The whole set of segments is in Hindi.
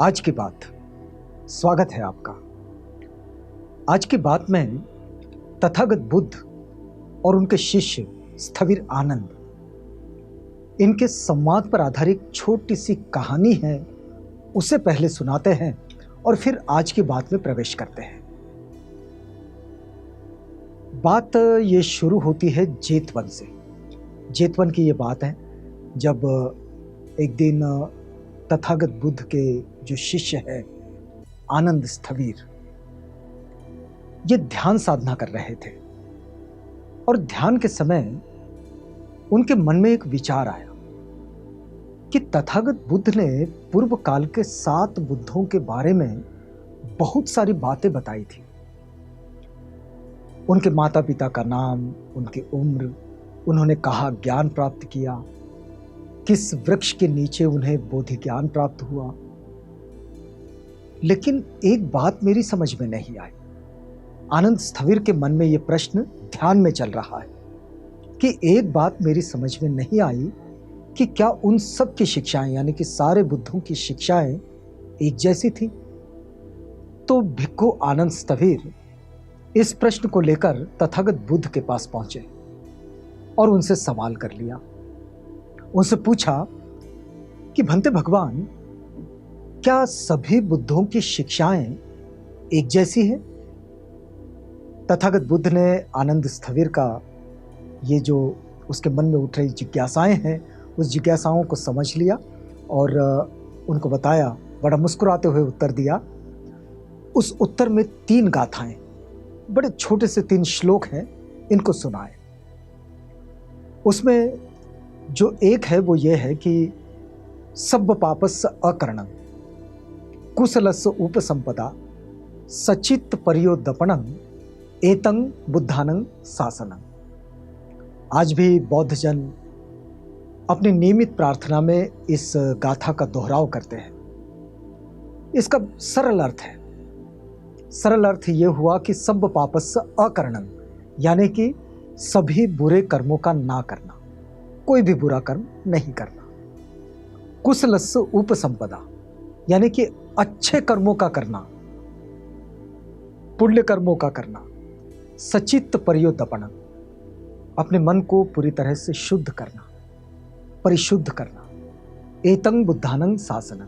आज की बात। स्वागत है आपका। आज की बात में तथागत बुद्ध और उनके शिष्य स्थविर आनंद, इनके संवाद पर आधारित छोटी सी कहानी है, उसे पहले सुनाते हैं और फिर आज की बात में प्रवेश करते हैं। बात ये शुरू होती है जेतवन से। जेतवन की ये बात है जब एक दिन तथागत बुद्ध के जो शिष्य है आनंद स्थविर, ये ध्यान साधना कर रहे थे और ध्यान के समय उनके मन में एक विचार आया कि तथागत बुद्ध ने पूर्व काल के 7 बुद्धों के बारे में बहुत सारी बातें बताई थी। उनके माता पिता का नाम, उनकी उम्र, उन्होंने कहाँ ज्ञान प्राप्त किया, किस वृक्ष के नीचे उन्हें बोधि ज्ञान प्राप्त हुआ। लेकिन एक बात मेरी समझ में नहीं आई। आनंद स्थविर के मन में यह प्रश्न ध्यान में चल रहा है कि एक बात मेरी समझ में नहीं आई कि क्या उन सब की शिक्षाएं, यानी कि सारे बुद्धों की शिक्षाएं एक जैसी थी। तो भिक्खु आनंद स्थविर इस प्रश्न को लेकर तथागत बुद्ध के पास पहुंचे और उनसे सवाल कर लिया। उनसे पूछा कि भंते भगवान, क्या सभी बुद्धों की शिक्षाएं एक जैसी हैं? तथागत बुद्ध ने आनंद स्थविर का ये जो उसके मन में उठ रही जिज्ञासाएं हैं, उस जिज्ञासाओं को समझ लिया और उनको बताया। बड़ा मुस्कुराते हुए उत्तर दिया। उस उत्तर में 3 गाथाएं, बड़े छोटे से 3 श्लोक हैं, इनको सुनाए। उसमें जो एक है वो ये है कि सब्ब पापस्य अकरणं कुशलस्य उपसंपदा सचित्त पर्योदपणं एतं बुद्धानं शासनं। आज भी बौद्ध जन अपनी नियमित प्रार्थना में इस गाथा का दोहराव करते हैं। इसका सरल अर्थ ये हुआ कि सब्ब पापस्य अकरणं, यानी कि सभी बुरे कर्मों का ना करना, कोई भी बुरा कर्म नहीं करना। कुशलस्य उपसंपदा, यानी कि अच्छे कर्मों का करना, पुण्य कर्मों का करना। सचित्त पर्योदपणं, अपने मन को पूरी तरह से शुद्ध करना, परिशुद्ध करना। एतं बुद्धानं शासनं,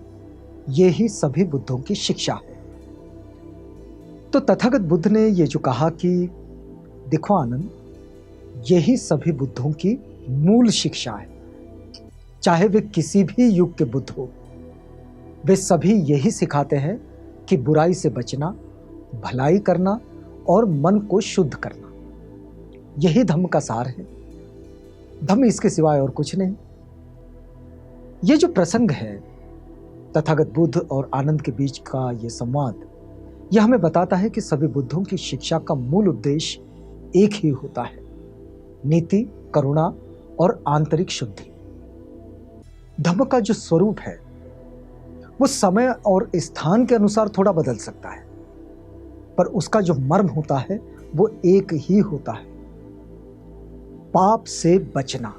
ये ही सभी बुद्धों की शिक्षा है। तो तथागत बुद्ध ने ये जो कहा कि देखो आनंद, यही सभी बुद्धों की मूल शिक्षा है। चाहे वे किसी भी युग के बुद्ध हो, वे सभी यही सिखाते हैं कि बुराई से बचना, भलाई करना और मन को शुद्ध करना। यही धम्म का सार है। धम्म इसके सिवाय और कुछ नहीं। ये जो प्रसंग है तथागत बुद्ध और आनंद के बीच का ये संवाद, यह हमें बताता है कि सभी बुद्धों की शिक्षा का मूल उद्देश्य एक ही होता है: नीति, करुणा और आंतरिक शुद्धि। धम्म का जो स्वरूप है वो समय और स्थान के अनुसार थोड़ा बदल सकता है, पर उसका जो मर्म होता है वो एक ही होता है: पाप से बचना,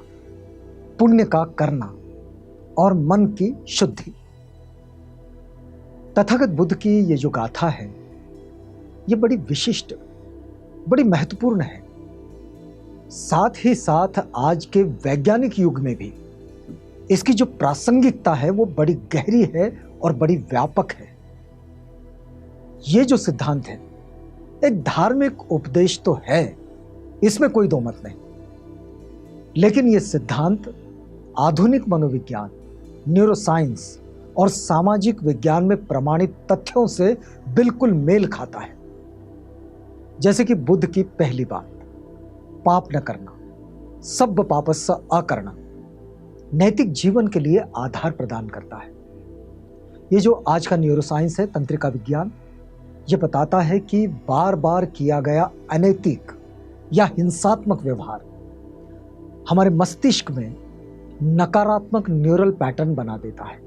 पुण्य का करना और मन की शुद्धि। तथागत बुद्ध की ये जो गाथा है, ये बड़ी विशिष्ट, बड़ी महत्वपूर्ण है। साथ ही साथ आज के वैज्ञानिक युग में भी इसकी जो प्रासंगिकता है वो बड़ी गहरी है और बड़ी व्यापक है। ये जो सिद्धांत है एक धार्मिक उपदेश तो है, इसमें कोई दो मत नहीं, लेकिन ये सिद्धांत आधुनिक मनोविज्ञान, न्यूरोसाइंस और सामाजिक विज्ञान में प्रमाणित तथ्यों से बिल्कुल मेल खाता है। जैसे कि बुद्ध की पहली बात, पाप न करना, सब्ब पापस्य अकरणं, नैतिक जीवन के लिए आधार प्रदान करता है। ये जो आज का न्यूरोसाइंस है, तंत्रिका विज्ञान, ये बताता है कि बार बार किया गया अनैतिक या हिंसात्मक व्यवहार हमारे मस्तिष्क में नकारात्मक न्यूरल पैटर्न बना देता है,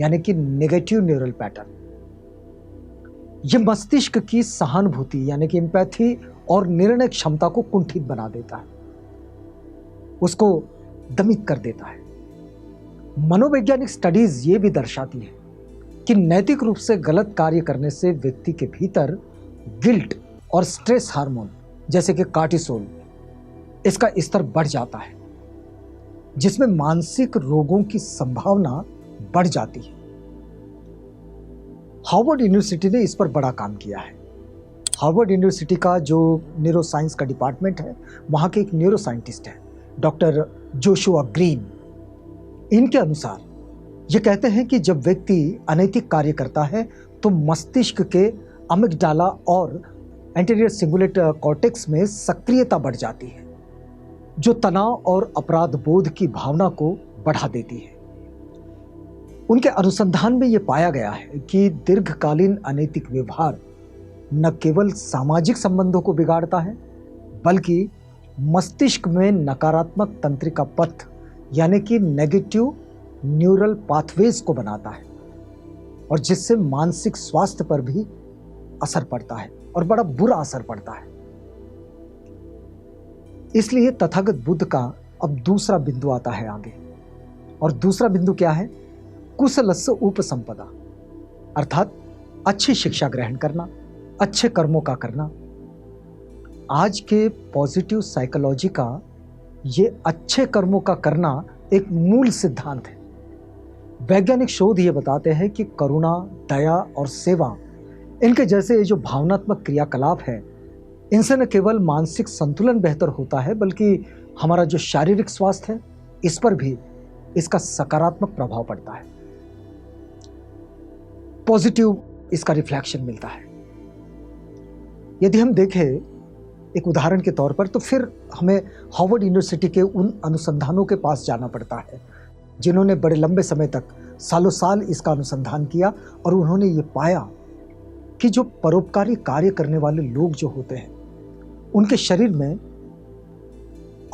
यानी कि नेगेटिव न्यूरल पैटर्न। ये मस्तिष्क की सहानुभूति यानी कि एम्पैथी और निर्णय क्षमता को कुंठित बना देता है, उसको दमित कर देता है। मनोवैज्ञानिक स्टडीज ये भी दर्शाती है कि नैतिक रूप से गलत कार्य करने से व्यक्ति के भीतर गिल्ट और स्ट्रेस हार्मोन जैसे कि कार्टिसोल इसका स्तर बढ़ जाता है, जिसमें मानसिक रोगों की संभावना बढ़ जाती है। हार्वर्ड यूनिवर्सिटी ने इस पर बड़ा काम किया है। हार्वर्ड यूनिवर्सिटी का जो न्यूरो साइंस का डिपार्टमेंट है, वहाँ के एक न्यूरो साइंटिस्ट है डॉक्टर जोशुआ ग्रीन। इनके अनुसार ये कहते हैं कि जब व्यक्ति अनैतिक कार्य करता है तो मस्तिष्क के अमिगडाला और एंटीरियर सिंगुलेट कॉर्टेक्स में सक्रियता बढ़ जाती है, जो तनाव और अपराध बोध की भावना को बढ़ा देती है। उनके अनुसंधान में यह पाया गया है कि दीर्घकालीन अनैतिक व्यवहार न केवल सामाजिक संबंधों को बिगाड़ता है, बल्कि मस्तिष्क में नकारात्मक तंत्रिका पथ यानी कि नेगेटिव न्यूरल पाथवेज को बनाता है, और जिससे मानसिक स्वास्थ्य पर भी असर पड़ता है और बड़ा बुरा असर पड़ता है। इसलिए तथागत बुद्ध का अब दूसरा बिंदु आता है आगे, और दूसरा बिंदु क्या है? कुशलस्य उपसंपदा, अर्थात अच्छी शिक्षा ग्रहण करना, अच्छे कर्मों का करना। आज के पॉजिटिव साइकोलॉजी का ये अच्छे कर्मों का करना एक मूल सिद्धांत है। वैज्ञानिक शोध ये बताते हैं कि करुणा, दया और सेवा, इनके जैसे जो भावनात्मक क्रियाकलाप है, इनसे न केवल मानसिक संतुलन बेहतर होता है, बल्कि हमारा जो शारीरिक स्वास्थ्य है इस पर भी इसका सकारात्मक प्रभाव पड़ता है। पॉजिटिव इसका रिफ्लेक्शन मिलता है। यदि हम देखें एक उदाहरण के तौर पर, तो फिर हमें हार्वर्ड यूनिवर्सिटी के उन अनुसंधानों के पास जाना पड़ता है जिन्होंने बड़े लंबे समय तक सालों साल इसका अनुसंधान किया, और उन्होंने ये पाया कि जो परोपकारी कार्य करने वाले लोग जो होते हैं, उनके शरीर में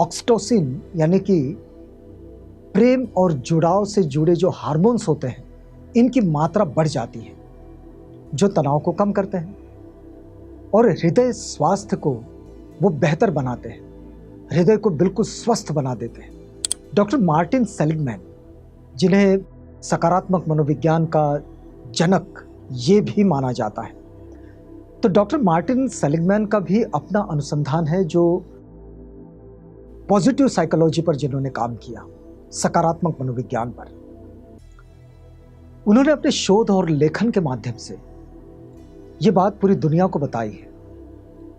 ऑक्सीटोसिन यानी कि प्रेम और जुड़ाव से जुड़े जो हार्मोन्स होते हैं, इनकी मात्रा बढ़ जाती है, जो तनाव को कम करते हैं और हृदय स्वास्थ्य को वो बेहतर बनाते हैं, हृदय को बिल्कुल स्वस्थ बना देते हैं। डॉक्टर मार्टिन सेलिगमैन, जिन्हें सकारात्मक मनोविज्ञान का जनक ये भी माना जाता है, तो डॉक्टर मार्टिन सेलिगमैन का भी अपना अनुसंधान है जो पॉजिटिव साइकोलॉजी पर जिन्होंने काम किया, सकारात्मक मनोविज्ञान पर। उन्होंने अपने शोध और लेखन के माध्यम से ये बात पूरी दुनिया को बताई है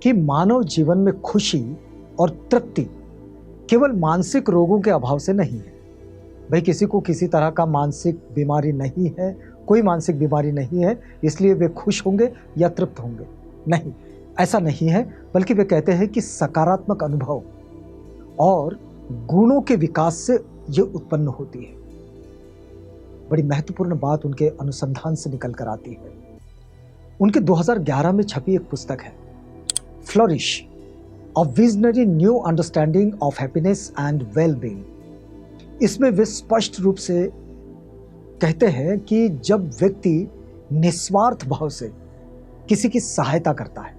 कि मानव जीवन में खुशी और तृप्ति केवल मानसिक रोगों के अभाव से नहीं है। भाई किसी को किसी तरह का मानसिक बीमारी नहीं है, कोई मानसिक बीमारी नहीं है इसलिए वे खुश होंगे या तृप्त होंगे, नहीं, ऐसा नहीं है। बल्कि वे कहते हैं कि सकारात्मक अनुभव और गुणों के विकास से ये उत्पन्न होती है। बड़ी महत्वपूर्ण बात उनके अनुसंधान से निकल कर आती है। उनके 2011 में छपी एक पुस्तक है, flourish, a visionary new understanding of happiness and well being. इसमें वे स्पष्ट रूप से कहते हैं कि जब व्यक्ति निस्वार्थ भाव से किसी की सहायता करता है,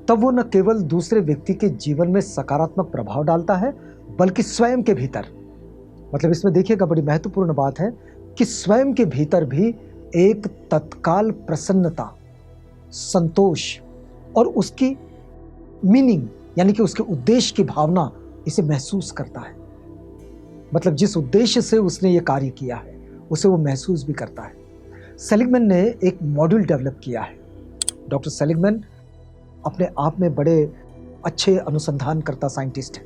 तब वो न केवल दूसरे व्यक्ति के जीवन में सकारात्मक प्रभाव डालता है, बल्कि स्वयं के भीतर, मतलब इसमें देखिएगा बड़ी महत्वपूर्ण बात है कि स्वयं के भीतर भी एक तत्काल प्रसन्नता, संतोष और उसकी मीनिंग यानी कि उसके उद्देश्य की भावना इसे महसूस करता है। मतलब जिस उद्देश्य से उसने ये कार्य किया है उसे वो महसूस भी करता है। सेलिगमैन ने एक मॉड्यूल डेवलप किया है। डॉक्टर सेलिगमैन अपने आप में बड़े अच्छे अनुसंधानकर्ता साइंटिस्ट हैं।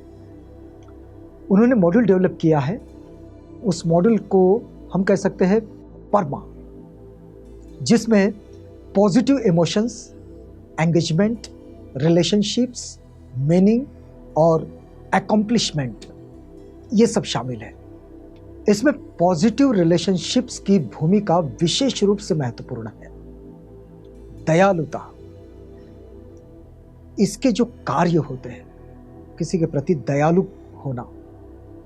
उन्होंने मॉड्यूल डेवलप किया है, उस मॉड्यूल को हम कह सकते हैं परमा, जिसमें positive emotions, engagement, relationships, meaning और अकॉम्प्लिशमेंट ये सब शामिल है। इसमें पॉजिटिव रिलेशनशिप्स की भूमिका विशेष रूप से महत्वपूर्ण है। दयालुता, इसके जो कार्य होते हैं, किसी के प्रति दयालु होना,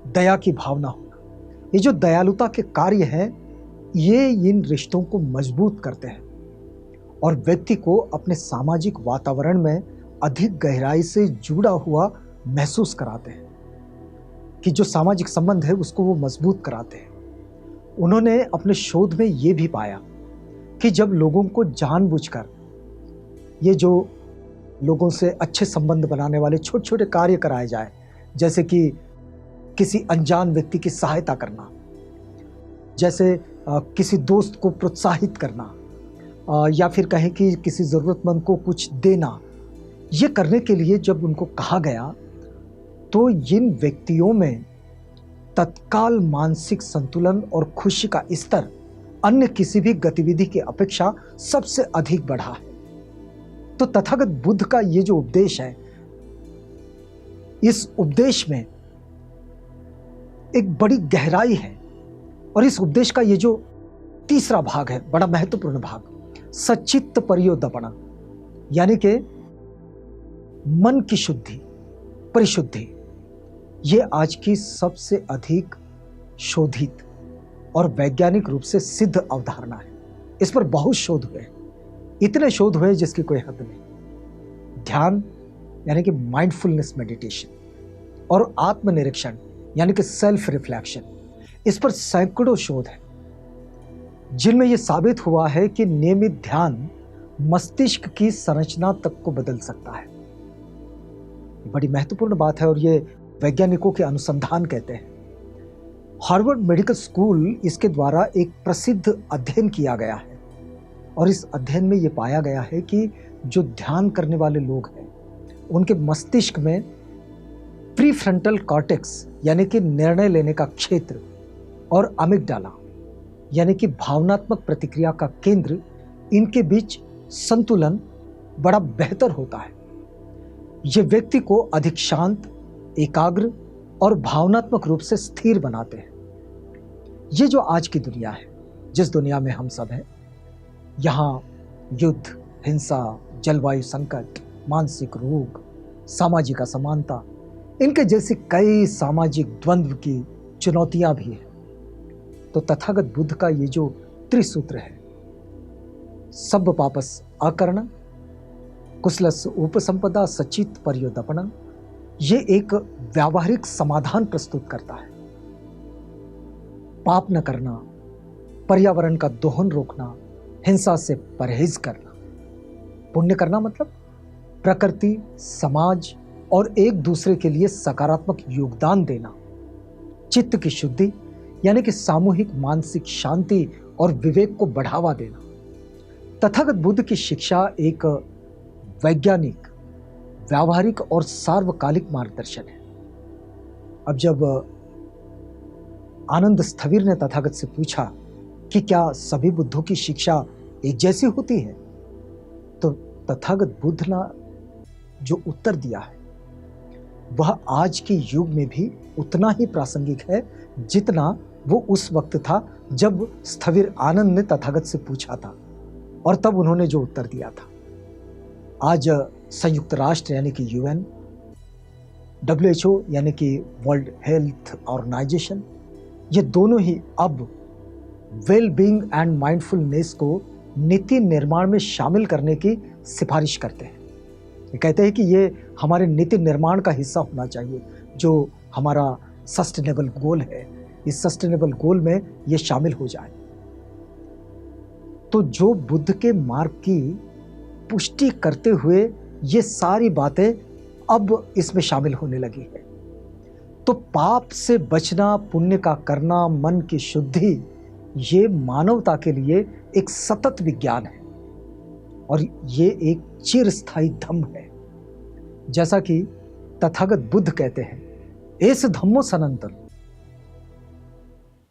दया की भावना होना, ये जो दयालुता के कार्य हैं, ये इन रिश्तों को मजबूत करते हैं और व्यक्ति को अपने सामाजिक वातावरण में अधिक गहराई से जुड़ा हुआ महसूस कराते हैं, कि जो सामाजिक संबंध है उसको वो मजबूत कराते हैं। उन्होंने अपने शोध में ये भी पाया कि जब लोगों को जानबूझकर ये जो लोगों से अच्छे संबंध बनाने वाले छोटे छोटे कार्य कराए जाए, जैसे कि किसी अनजान व्यक्ति की सहायता करना, जैसे किसी दोस्त को प्रोत्साहित करना, या फिर कहें कि किसी ज़रूरतमंद को कुछ देना, ये करने के लिए जब उनको कहा गया तो इन व्यक्तियों में तत्काल मानसिक संतुलन और खुशी का स्तर अन्य किसी भी गतिविधि की अपेक्षा सबसे अधिक बढ़ा है। तो तथागत बुद्ध का ये जो उपदेश है, इस उपदेश में एक बड़ी गहराई है। और इस उपदेश का ये जो तीसरा भाग है, बड़ा महत्वपूर्ण भाग, सच्चित्त परियोदपण, यानी कि मन की शुद्धि, परिशुद्धि, ये आज की सबसे अधिक शोधित और वैज्ञानिक रूप से सिद्ध अवधारणा है। इस पर बहुत शोध हुए, इतने शोध हुए जिसकी कोई हद नहीं। ध्यान यानी कि माइंडफुलनेस मेडिटेशन और आत्मनिरीक्षण यानी कि सेल्फ रिफ्लेक्शन, इस पर सैकड़ों शोध हैं, जिनमें यह साबित हुआ है कि नियमित ध्यान मस्तिष्क की संरचना तक को बदल सकता है। बड़ी महत्वपूर्ण बात है और ये वैज्ञानिकों के अनुसंधान कहते हैं। हार्वर्ड मेडिकल स्कूल इसके द्वारा एक प्रसिद्ध अध्ययन किया गया है और इस अध्ययन में यह पाया गया है कि जो ध्यान करने वाले लोग हैं, उनके मस्तिष्क में प्रीफ्रंटल कॉर्टेक्स यानी कि निर्णय लेने का क्षेत्र और अमिगडाला यानी कि भावनात्मक प्रतिक्रिया का केंद्र, इनके बीच संतुलन बड़ा बेहतर होता है। ये व्यक्ति को अधिक शांत, एकाग्र और भावनात्मक रूप से स्थिर बनाते हैं। ये जो आज की दुनिया है, जिस दुनिया में हम सब हैं, यहाँ युद्ध, हिंसा, जलवायु संकट, मानसिक रोग, सामाजिक असमानता, इनके जैसी कई सामाजिक द्वंद्व की चुनौतियां भी हैं। तो तथागत बुद्ध का ये जो त्रिसूत्र है, सब्ब पापस अकरण, कुशलस उपसंपदा, सचित परियोदपण, ये एक व्यावहारिक समाधान प्रस्तुत करता है। पाप न करना, पर्यावरण का दोहन रोकना, हिंसा से परहेज करना। पुण्य करना मतलब प्रकृति, समाज और एक दूसरे के लिए सकारात्मक योगदान देना। चित्त की शुद्धि यानी कि सामूहिक मानसिक शांति और विवेक को बढ़ावा देना। तथागत बुद्ध की शिक्षा एक वैज्ञानिक, व्यावहारिक और सार्वकालिक मार्गदर्शन है। अब जब आनंद स्थविर ने तथागत से पूछा कि क्या सभी बुद्धों की शिक्षा एक जैसी होती है, तो तथागत बुद्ध ने जो उत्तर दिया है वह आज के युग में भी उतना ही प्रासंगिक है जितना वो उस वक्त था जब स्थविर आनंद ने तथागत से पूछा था और तब उन्होंने जो उत्तर दिया था। आज संयुक्त राष्ट्र यानी कि यूएन, WHO यानी कि वर्ल्ड हेल्थ ऑर्गेनाइजेशन, ये दोनों ही अब वेल बीइंग एंड माइंडफुलनेस को नीति निर्माण में शामिल करने की सिफारिश करते हैं। ये कहते हैं कि ये हमारे नीति निर्माण का हिस्सा होना चाहिए, जो हमारा सस्टेनेबल गोल है, इस सस्टेनेबल गोल में ये शामिल हो जाए। तो जो बुद्ध के मार्ग की पुष्टि करते हुए ये सारी बातें अब इसमें शामिल होने लगी है। तो पाप से बचना, पुण्य का करना, मन की शुद्धि, ये मानवता के लिए एक सतत विज्ञान है और ये एक चिरस्थायी धम्म है। जैसा कि तथागत बुद्ध कहते हैं, एस धम्मो सनातन,